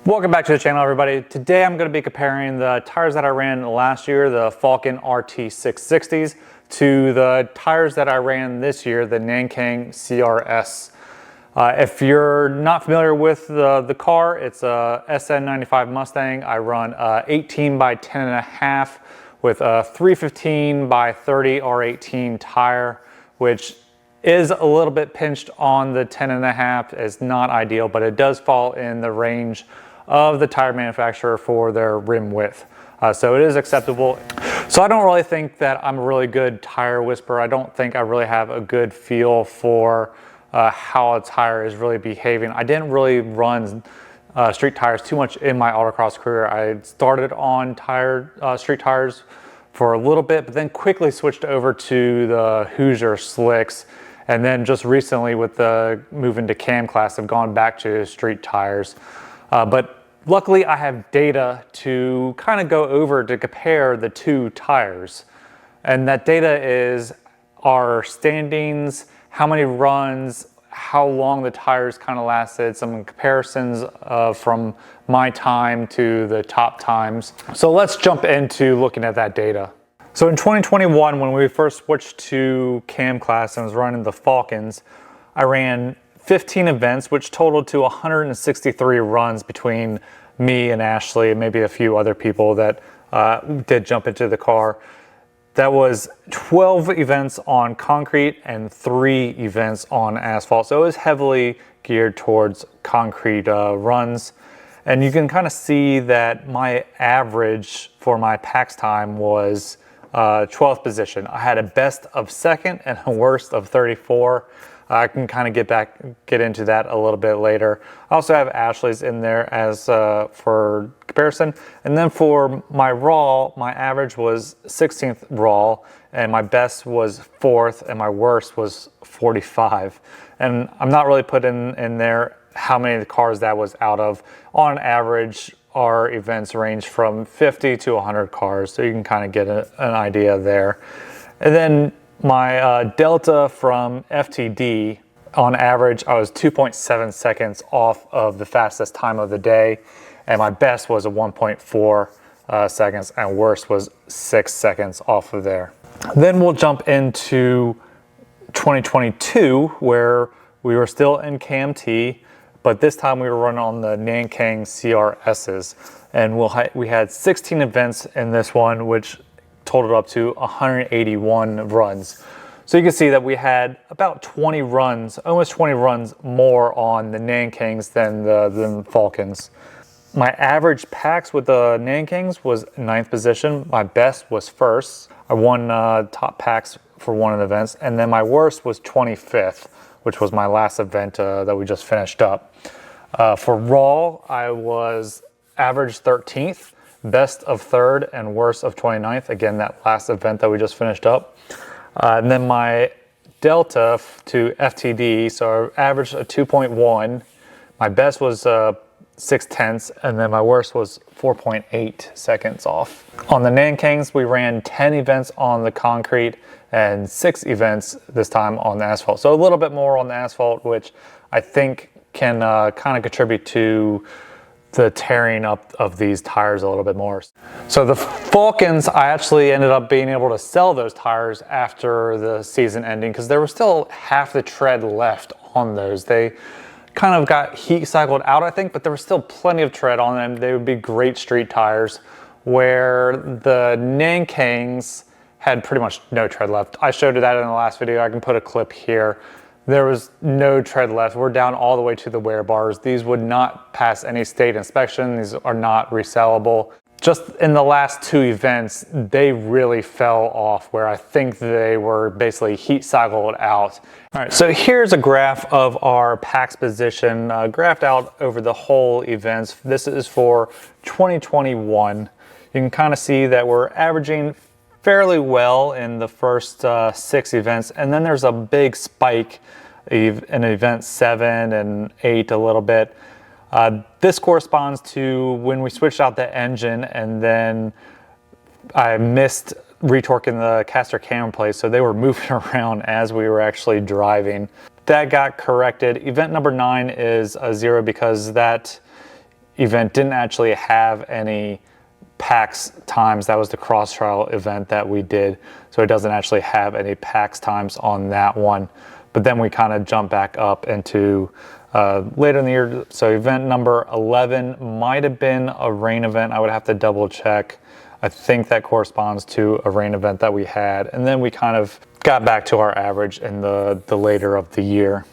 Welcome back to the channel, everybody. Today I'm going to be comparing the tires that I ran last year, the Falken RT660s, to the tires that I ran this year, the Nankang CRS. If you're not familiar with the car, it's a SN95 Mustang. I run 18 by 10.5 with a 315 by 30 R18 tire, which is a little bit pinched on the 10.5. It's not ideal, but it does fall in the range of the tire manufacturer for their rim width. So it is acceptable. So I don't really think that I'm a really good tire whisperer. I don't think I really have a good feel for how a tire is really behaving. I didn't really run street tires too much in my autocross career. I started on street tires for a little bit, but then quickly switched over to the Hoosier slicks. And then just recently with the move into cam class, I've gone back to street tires. But luckily I have data to kind of go over to compare the two tires. And that data is our standings, how many runs, how long the tires kind of lasted, some comparisons from my time to the top times. So let's jump into looking at that data. So in 2021, when we first switched to cam class and was running the Falkens, I ran 15 events, which totaled to 163 runs between me and Ashley and maybe a few other people that did jump into the car. That was 12 events on concrete and 3 events on asphalt. So it was heavily geared towards concrete runs. And you can kind of see that my average for my PAX time was 12th position. I had a best of second and a worst of 34. I can kind of get into that a little bit later. I also have Ashley's in there as for comparison. And then for my raw, my average was 16th raw, and my best was 4th, and my worst was 45. And I'm not really putting in there how many cars that was out of. On average, our events range from 50 to 100 cars, so you can kind of get an idea there. And then my delta from FTD, on average, I was 2.7 seconds off of the fastest time of the day, and my best was a 1.4 seconds, and worst was 6 seconds off of there. Then we'll jump into 2022, where we were still in KMT, but this time we were running on the Nankang CRSs, and we had 16 events in this one, which totaled up to 181 runs. So you can see that we had about 20 runs, almost 20 runs more on the Nankangs than the Falkens. My average PAX with the Nankangs was 9th position. My best was 1st. I won top PAX for one of the events. And then my worst was 25th, which was my last event that we just finished up. For Raw, I was average 13th. Best of 3rd and worst of 29th. Again, that last event that we just finished up. And then my delta to FTD, so I averaged a 2.1. My best was 0.6, and then my worst was 4.8 seconds off. On the Nankangs, we ran 10 events on the concrete and 6 events this time on the asphalt. So a little bit more on the asphalt, which I think can kind of contribute to the tearing up of these tires a little bit more. So the Falkens, I actually ended up being able to sell those tires after the season ending because there was still half the tread left on those. They kind of got heat cycled out, I think, but there was still plenty of tread on them. They would be great street tires, where the Nankangs had pretty much no tread left. I showed you that in the last video. I can put a clip here. There was no tread left. We're down all the way to the wear bars. These would not pass any state inspection. These are not resellable. Just in the last 2 events, they really fell off, where I think they were basically heat cycled out. All right, so here's a graph of our PAX position, graphed out over the whole events. This is for 2021. You can kind of see that we're averaging fairly well in the first 6 events, and then there's a big spike in event 7 and 8 a little bit. This corresponds to when we switched out the engine, and then I missed retorquing the caster cam plates, so they were moving around as we were actually driving. That got corrected. Event number 9 is a 0 because that event didn't actually have any PAX times. That was the cross trial event that we did, so it doesn't actually have any PAX times on that one. But then we kind of jump back up into later in the year. So event number 11 might have been a rain event. I would have to double check. I think that corresponds to a rain event that we had, and then we kind of got back to our average in the later of the year.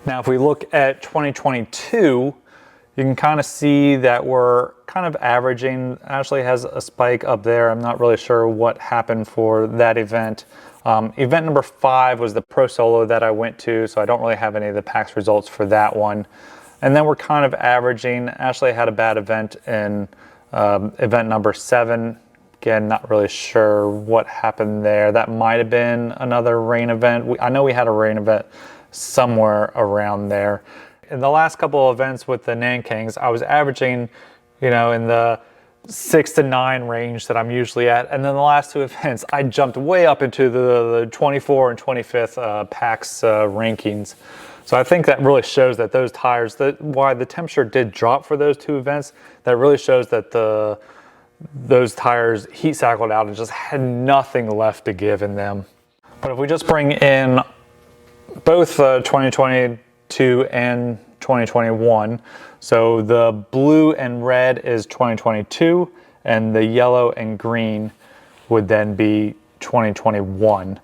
Now if we look at 2022, you can kind of see that we're kind of averaging. Actually has a spike up there. I'm not really sure what happened for that event. Event number 5 was the Pro Solo that I went to, so I don't really have any of the PAX results for that one. And then we're kind of averaging. Ashley had a bad event in event number 7. Again, not really sure what happened there. That might have been another rain event. I know we had a rain event somewhere around there. In the last couple of events with the Nankangs, I was averaging, in the 6 to 9 range that I'm usually at. And then the last 2 events, I jumped way up into the 24 and 25th PAX rankings. So I think that really shows that those tires, why the temperature did drop for those 2 events, that really shows that those tires heat cycled out and just had nothing left to give in them. But if we just bring in both 2022 and 2021, so the blue and red is 2022 and the yellow and green would then be 2021.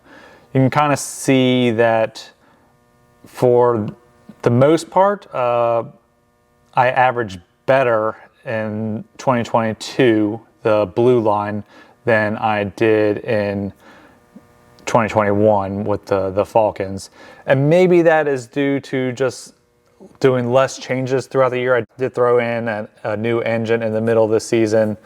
You can kind of see that for the most part, I averaged better in 2022, the blue line, than I did in 2021 with the Falkens. And maybe that is due to just doing less changes throughout the year. I did throw in a new engine in the middle of the season,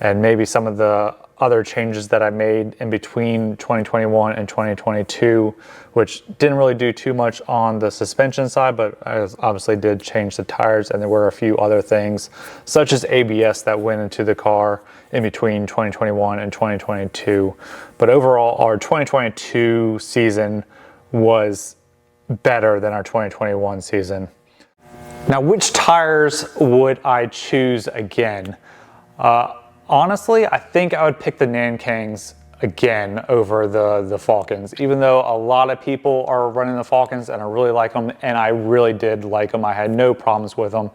and maybe some of the other changes that I made in between 2021 and 2022, which didn't really do too much on the suspension side, but I obviously did change the tires, and there were a few other things such as ABS that went into the car in between 2021 and 2022. But overall, our 2022 season was better than our 2021 season. Now, which tires would I choose again? Honestly, I think I would pick the Nankangs again over the Falkens, even though a lot of people are running the Falkens and I really like them, and I really did like them. I had no problems with them.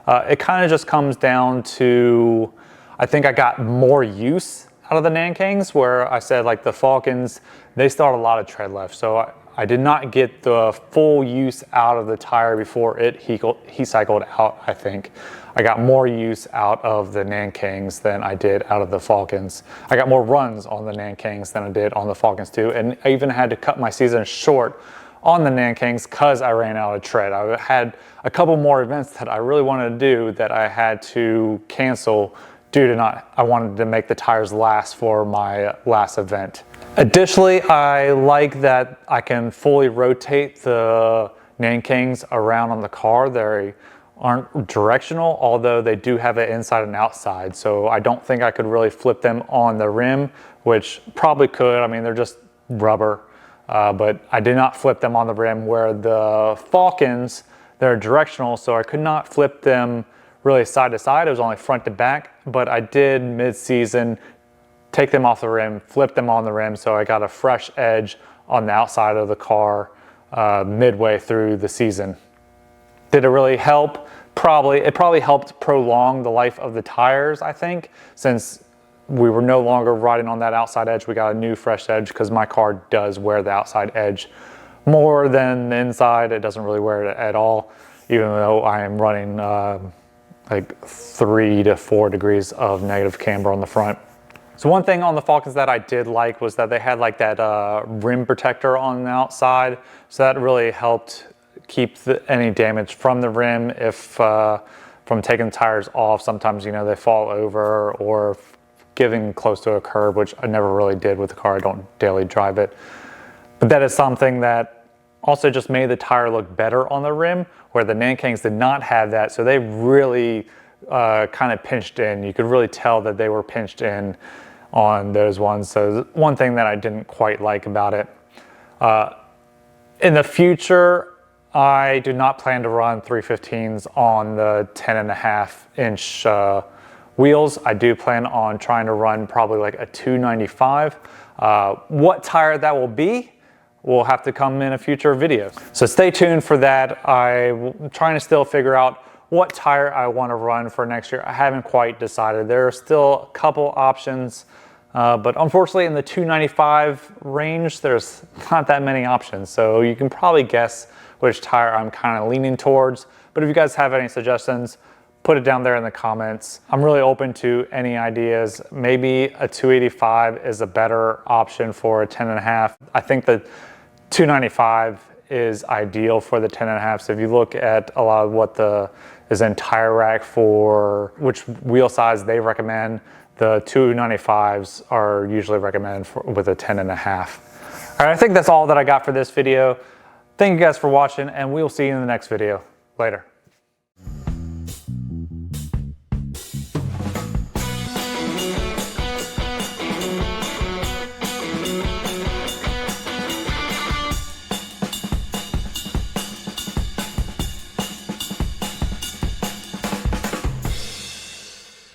It kind of just comes down to, I think I got more use out of the Nankangs, where I said like the Falkens, they still had a lot of tread left. So I did not get the full use out of the tire before it heat cycled out, I think. I got more use out of the Nankangs than I did out of the Falkens. I got more runs on the Nankangs than I did on the Falkens too. And I even had to cut my season short on the Nankangs because I ran out of tread. I had a couple more events that I really wanted to do that I had to cancel due to I wanted to make the tires last for my last event. Additionally, I like that I can fully rotate the Nankangs around on the car. They aren't directional, although they do have an inside and outside. So I don't think I could really flip them on the rim, which probably could. I mean, they're just rubber, but I did not flip them on the rim, where the Falkens, they're directional, so I could not flip them really side to side. It was only front to back, but I did mid-season take them off the rim, flip them on the rim, so I got a fresh edge on the outside of the car midway through the season. Did it really help? Probably. It probably helped prolong the life of the tires, I think, since we were no longer riding on that outside edge. We got a new fresh edge, because my car does wear the outside edge more than the inside. It doesn't really wear it at all, even though I am running like 3 to 4 degrees of negative camber on the front. So one thing on the Falkens that I did like was that they had like that rim protector on the outside. So that really helped keep any damage from the rim if from taking the tires off. Sometimes, they fall over or getting close to a curb, which I never really did with the car. I don't daily drive it. But that is something that also just made the tire look better on the rim, where the Nankangs did not have that. So they really kind of pinched in. You could really tell that they were pinched in on those ones. So one thing that I didn't quite like about it. In the future, I do not plan to run 315s on the 10.5-inch wheels. I do plan on trying to run probably like a 295. What tire that will be will have to come in a future video. So stay tuned for that. I'm trying to still figure out what tire I want to run for next year. I haven't quite decided. There are still a couple options, but unfortunately in the 295 range, there's not that many options. So you can probably guess which tire I'm kind of leaning towards. But if you guys have any suggestions, put it down there in the comments. I'm really open to any ideas. Maybe a 285 is a better option for a 10.5. I think the 295 is ideal for the 10.5. So if you look at a lot of what is in Tire Rack for which wheel size they recommend, the 295s are usually recommended with a 10.5. All right, I think that's all that I got for this video. Thank you guys for watching, and we'll see you in the next video. Later.